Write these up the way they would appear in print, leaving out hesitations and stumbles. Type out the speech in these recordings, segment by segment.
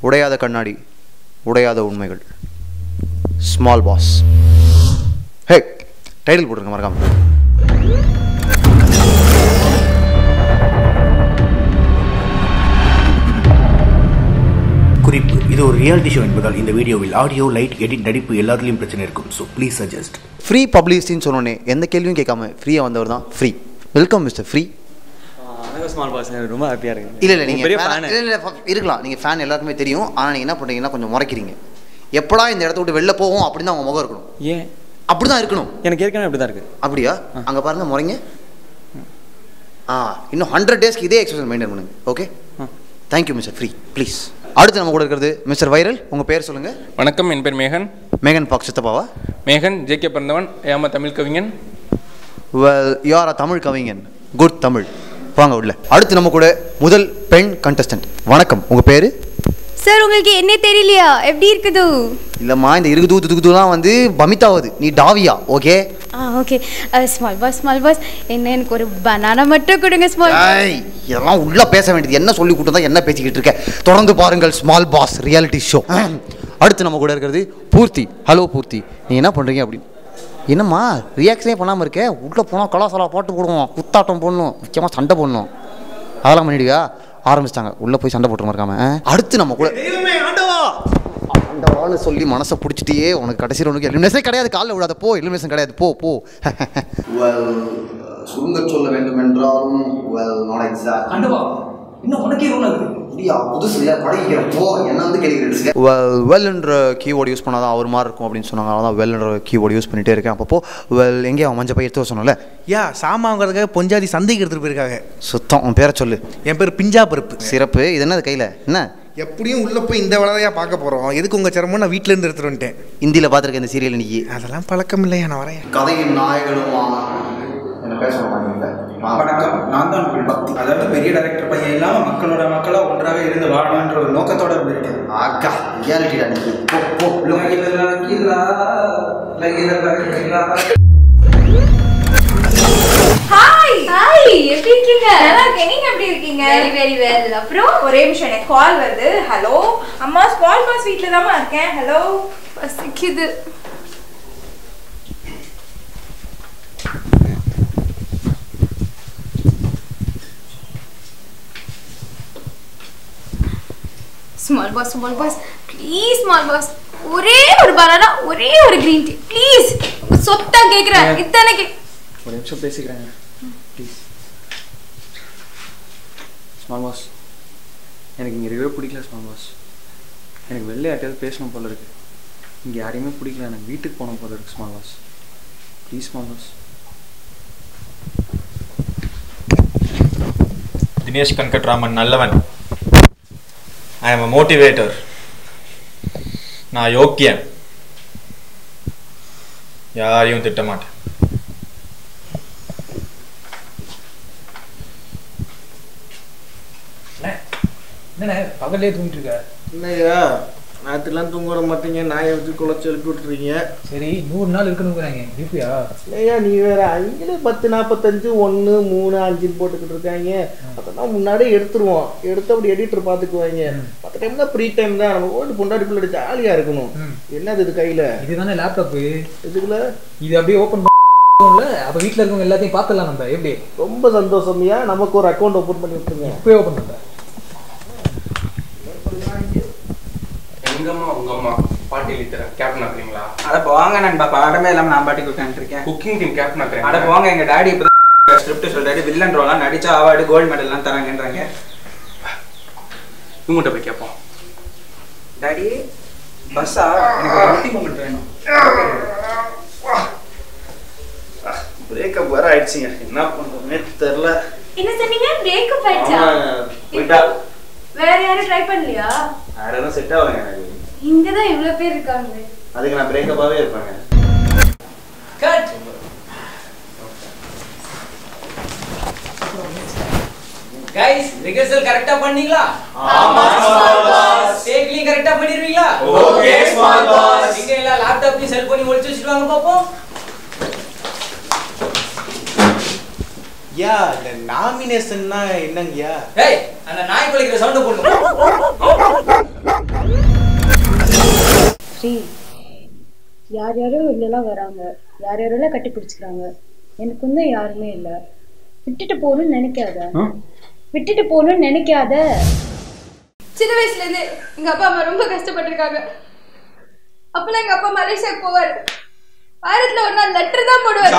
உடையாத கண்ணாடி, உடையாத உண்மைகள். Small pass. ஹே, title போட்டுருங்க மறக்காம. குறிப்பு: இது ஒரு ரியாலிட்டி ஷோ என்பதால் இந்த வீடியோவில் ஆடியோ, லைட், எடிட், நடிப்பு எல்லாத்துலேயும் பிரச்சனை இருக்கும். So please suggest. ஃப்ரீ பப்ளிசிட்டின்னு சொன்னோன்னே எந்த கேள்வியும் கேட்காம ஃப்ரீயாக வந்தவர் தான் free. Welcome mister free. Small pass ரொம்ப ஹாப்பியாக இருக்கு. இல்லை நீங்கள் பெரிய ஃபேன் இருக்கலாம். நீங்கள் ஃபேன் எல்லாருக்குமே தெரியும். ஆனால் நீங்கள் என்ன பண்ணுறீங்கன்னா கொஞ்சம் முறைக்கிறீங்க. எப்படா இந்த இடத்த விட்டு வெளில போவோம் அப்படின்னு தான் அவங்க முகம் இருக்கணும். ஏன் அப்படி தான் இருக்கணும்? எனக்கு ஏற்கனவே அப்படி தான் இருக்குது. அப்படியா? அங்கே பாருங்க முறைங்க. இன்னும் 100 டேஸ்க்கு இதே எக்ஸ்பிரஷன் மெயின்டைன் பண்ணுங்க. Okay, thank you mister free. Please. அடுத்து நம்ம கூட இருக்கிறது மிஸ்டர் வைரல். உங்கள் பேர் சொல்லுங்கள். வணக்கம், என் பேர் மேகன். மேகன் பாக் சித்தப்பாவா? மேகன் ஜேகே பிறந்தவன். ஏமா தமிழ் கவிஞன். வெல், யூ ஆர் அ தமிழ் கவிஞன். குட் தமிழ். வாங்க உள்ள. அடுத்து நம்ம கூட முதல் பெண் கண்டஸ்டன்ட். வணக்கம், உங்கள் பேர்? சார், உங்களுக்கு என்ன தெரியலையா? எப்படி இருக்குது? இல்லைம்மா, இந்த இருக்குதுலாம் வந்து பமிதாவது. நீ டாவியா? Okay okay. ஸ்மால் பாஸ் என்ன, எனக்கு ஒரு பனானா மட்டும் கொடுங்க ஸ்மால். இதெல்லாம் உள்ள பேச வேண்டியது. என்ன சொல்லி கொடுத்தா என்ன பேசிக்கிட்டு இருக்க? தொடர்ந்து பாருங்கள் ஸ்மால் பாஸ் ரியாலிட்டி ஷோ. அடுத்து நம்ம கூட இருக்கிறது பூர்த்தி. ஹலோ பூர்த்தி, நீங்கள் என்ன பண்ணுறீங்க அப்படின்னு? என்னம்மா ரியாக்ஷனே பண்ணாமல் இருக்க? உள்ளே போனால் கலாசாலா பாட்டு போடுவோம், குத்தாட்டம் போடணும், முக்கியமாக சண்டை போடணும். அதெல்லாம் பண்ணிடுவியா? ஆரம்பிச்சிட்டாங்க. உள்ளே போய் சண்டை போட்டு இருக்காம. அடுத்து நம்ம கூட ஆண்டவான்னு சொல்லி மனசை பிடிச்சிட்டே உனக்கு கடைசியில் உனக்கு எலிமினேஷன் கிடையாது. காலில் விடாத போ. எலிமினேஷன் கிடையாது. போ போ. சுருங்க சொல்ல வேண்டும் என்றாலும் வெல்ன்ற கீவேர்டு யூஸ் பண்ணாதான் அவர் மாதிரி இருக்கும் அப்படின்னு சொன்னாங்க. அதான் வெல்ன்ற கீவேர்டு யூஸ் பண்ணிட்டே இருக்கேன். அப்போ வெல் எங்கே அவன் மஞ்சள் பை எடுத்து சொன்னல சாமாங்கிறதுக்காக பொஞ்சாதி சந்தைக்கு எடுத்துகிட்டு போயிருக்காங்க. சுத்தம். உன் பேரை சொல்லு. என் பேர் பிஞ்சா பருப்பு. சிறப்பு. இது என்னது கையில்? என்ன எப்படியும் உள்ளே போய் இந்த வேலையாக பார்க்க போகிறோம். எதுக்கு உங்கள் சிரமம்? நான் வீட்டிலேருந்து எடுத்துகிட்டு வந்துட்டேன். இந்தியில் பார்த்துருக்கேன் இந்த சீரியல். இன்னைக்கு அதெல்லாம் பழக்கம் இல்லையா? நான் வரேன். கதையின் நாயகனும் என்ன பேச மாட்டீங்க? வணக்கம், நான் தான் உங்கள் பக்தி. அதாவது பெரிய டைரக்டர் பையன் இல்லாமல் மக்களாக ஒன்றாக இருந்து வாழணுன்ற ஒரு நோக்கத்தோடு இருந்திருக்கேன். அக்கா ரியாலிட்டிடா நீ. போ போ. ஹாய், எப்படி இருக்கீங்க? நல்லா இருக்கேன். நீங்க எப்படி இருக்கீங்க? Very well. அப்புறம் ஒரே நிமிஷம், எனக்கு கால் வருது. ஹலோ அம்மா, ஸ்மால் பாஸ் வீட்டில் தாம்மா இருக்கேன். ஹலோ, பசிக்குது. Small boss please. Small pass, ஒரே ஒரு பனானா, ஒரே ஒரு கிரீன் டீ ப்ளீஸ். சொத்தா கேக்குறேன். இத்தனை ஒரு நிமிஷம் பேசிக்கிறேங்க ப்ளீஸ். ஸ்மால் பாஸ், எனக்கு இங்கே இருக்கவே பிடிக்கல ஸ்மால் பாஸ். எனக்கு வெளில யார்ட்டையாவது பேசணும் போல இருக்குது. இங்கே யாரையுமே பிடிக்கல. எனக்கு வீட்டுக்கு போகணும் போல இருக்குது small boss. Please small boss. Dinesh கன்கட்ராமன் நல்லவன். I am a motivator. நான் யோக்கியன். யாரையும் திட்ட மாட்டேன். என்ன பகல்லே தூங்கிட்டு இருக்க? என்னையா ராத்திரிலாம் தூங்க விட மாட்டீங்க, நாயை வச்சு குழச்சி எழுப்பி விட்டுறீங்க. சரி, 100 நாள் இருக்கணுங்கிறாங்க. இருப்பியா? இல்லையா, நீ வேற அங்கே 10, 45, 1, 3, 5 போட்டுக்கிட்டு இருக்காங்க. அதெல்லாம் முன்னாடியே எடுத்துருவோம். எடுத்து அப்படி எடிட்டர் பார்த்துக்குவாங்க. மற்ற டைம் தான் ஃப்ரீ டைம் தான். நம்ம ஓட்டு பொண்டாடி பிள்ளை ஜாலியாக இருக்கணும். என்னது இது கையில்? இதுதானே லேப்டாப்பு. இதுக்குள்ள இது அப்படியே ஓப்பன் அப்போ வீட்டில் இருக்கவங்க எல்லாத்தையும் பார்த்துடலாம். நம்ம எப்படி? ரொம்ப சந்தோஷம்யா. நமக்கு ஒரு அக்கௌண்ட் ஓப்பன் பண்ணி விட்டுருங்க. இப்போயே ஓப்பன் பண்ணுறேன். எங்கம்மா உங்க அம்மா பாட்டி லிட்டர் கேப்டன் ஆக்குறீங்களா? அட போங்க, நான் பாடமே இல்லாமல் நான் பாட்டிக்கு உட்காந்துருக்கேன். குக்கிங் டீம் கேப்டன் ஆக்குறேன். அட போங்க, எங்கள் டாடி இப்போ ஸ்கிரிப்ட் சொல்கிறாரு, வில்லன் ரோலாம் நடிச்சா அவார்டு கோல்டு மெடல்லாம் தராங்கன்றாங்க. இவங்ககிட்ட போய் கேட்போம். டாடி பஸ்ஸா, எனக்கு ஒரு மீட்டிங் மூமெண்ட் வேணும். பிரேக்கப் வேற ஆயிடுச்சுங்க. என்ன பண்ணுறதுனே தெரில. என்ன சொன்னீங்க? பிரேக்கப் ஆயிடுச்சா? போயிட்டா. வேற யாரும் ட்ரை பண்ணலையா? வேற எதுவும் செட் ஆகலைங்க எனக்கு. இங்கதான் இவ்வளவு பேர் இருக்காங்க. அதுக்கு நான் பிரேக்கப்பாவே இருப்பேங்க. गाइस रिहर्सल கரெக்ட்டா பண்ணீங்களா? ஆமா ஸ்மால் பாஸ். டேக்லி கரெக்ட்டா பண்ணிருவீங்களா? Okay small pass. நீங்க எல்லாம் லேப்டாப் செல் பண்ணி ஒளிச்சு வச்சிட்டு வாங்க பாப்போம். யா, இந்த நாமினேஷன்னா என்னங்கயா? ஏய், அந்த நாய் குலைக்கிற சவுண்ட் போடுங்க. ஸ்ரீ, யார் யாரோ இல்லைலாம் வராங்க, யார் யாரெல்லாம் கட்டி பிடிச்சிக்கிறாங்க. எனக்கு வந்து யாருமே இல்லை. விட்டுட்டு போகணும்னு நினைக்காத, விட்டுட்டு போகணும்னு நினைக்காத. சின்ன வயசுல இருந்து எங்க அப்பா அம்மா ரொம்ப கஷ்டப்பட்டிருக்காங்க. அப்பெல்லாம் எங்க அப்பா மலேசியாவுக்கு போவார். வாரத்துல ஒரு நாள் லெட்டர் தான் போடுவார்.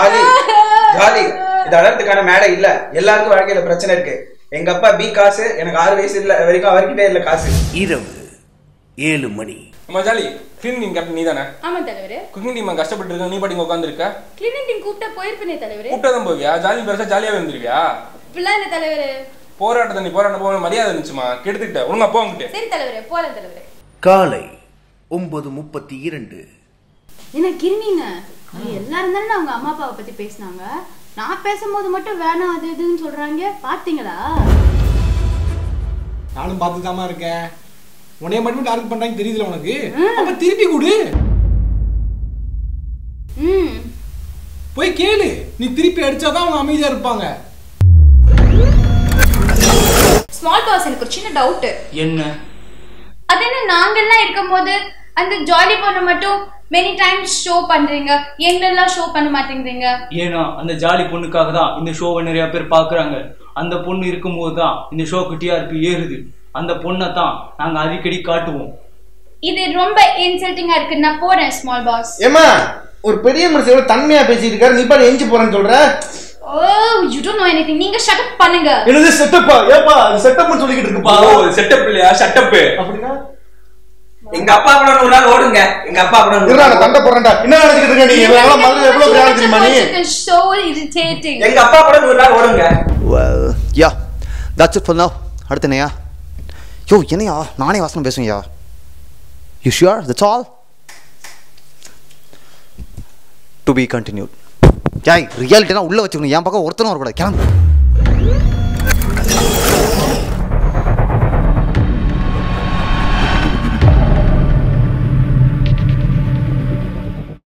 ஜாலி, இது அழறதுக்கான மேடை இல்ல. எல்லாருக்கும் வாழ்க்கையில பிரச்சனை இருக்கு. எங்க அப்பா பி காசு, எனக்கு 6 வயசு இல்ல வரைக்கும் அவர்கிட்ட இல்ல காசு. இரவு 7 மணி. அம்மா ஜாலி, கிளீனிங் டீம் கேப்டன் நீ தானே? ஆமா தலைவரே. குக்கிங் டீம் கஷ்டப்பட்டு இருக்க, நீ பாட்டிங்க உட்காந்துருக்க. கிளீனிங் டீம் கூப்பிட்டா போயிருப்பேனே தலைவரே. கூப்பிட்டா தான் போவியா? ஜாலி பெருசா ஜாலியாவே இருந்துருவியா? இப்படிலாம் இல்ல தலைவரே. போராட்டத்தை நீ போராட்ட போக மரியாதை இருந்துச்சுமா, கெடுத்துக்கிட்ட. ஒழுங்கா போங்கிட்டு. சரி தலைவரே, போலாம் தலைவரே. காலை 9:32. என்ன கிருமிங்க, எல்லாரும் தானே அவங்க அம்மா அப்பாவை பத்தி பேசினாங்க. நான் பேசும்போது மட்டும் வேணாம் அது இதுன்னு சொல்றாங்க. பாத்தீங்களா? நானும் பார்த்துதாமா இருக்கேன். உன்னைய மட்டும் டார்கெட் பண்றாங்க தெரியுதுல உனக்கு. அப்ப திருப்பி கொடு. போய் கேளு. நீ திருப்பி அடிச்சாதான் அவங்க அமைதியா இருப்பாங்க. ஸ்மால் பாஸ், எனக்கு ஒரு சின்ன டவுட். என்ன? அது என்ன, நாங்கெல்லாம் இருக்கும்போது அந்த ஜாலி பொண்ணு மட்டும் many times ஷோ பண்றீங்க, எங்களெல்லாம் ஷோ பண்ண மாட்டேங்கிறீங்க? ஏன்னா அந்த ஜாலி பொண்ணுக்காக தான் இந்த ஷோவை நிறைய பேர் பாக்குறாங்க. அந்த பொண்ணு இருக்கும்போது தான் இந்த ஷோக்கு டிஆர்பி ஏறுது. அந்த பொண்ணை தான் நாங்க அடிக்கடி காட்டுவோம். இது ரொம்ப இன்சல்ட்டிங்கா இருக்கு. நான் போறேன் ஸ்மால் பாஸ். ஏமா, ஒரு பெரிய மனுஷன் எவ்வளவு தன்மையா பேசிட்டு இருக்காரு, நீ பாரு எஞ்சி போறேன்னு சொல்ற. Oh, you don't know anything. நீங்க ஷட் அப் பண்ணுங்க. என்னது செட்டப்பா? ஏப்பா அது செட்டப்னு சொல்லிக்கிட்டு இருக்குப்பா. ஓ, செட்டப் இல்லையா? ஷட்டப். அப்படினா எங்க அப்பா கூட ஒரு நாள் ஓடுங்க. எங்க அப்பா கூட நான் தண்டை போறேன்டா. என்ன நினைச்சிட்டு இருக்க நீ? எவ்வளவு மதுரை எவ்வளவு பிராண்ட் தெரியுமா நீ? So irritating. எங்க அப்பா கூட ஒரு நாள் ஓடுங்க. Well, yeah, that's it for now. அடுத்து என்னையா? யோ என்னையா நானே வாசனம் பேசுங்கயா. You sure? That's all? To be continued. யாய் ரியாலிட்டினா உள்ள வச்சுக்கணும். என் பக்கம் ஒருத்தனும் வரக்கூடாது. கிளம்பு.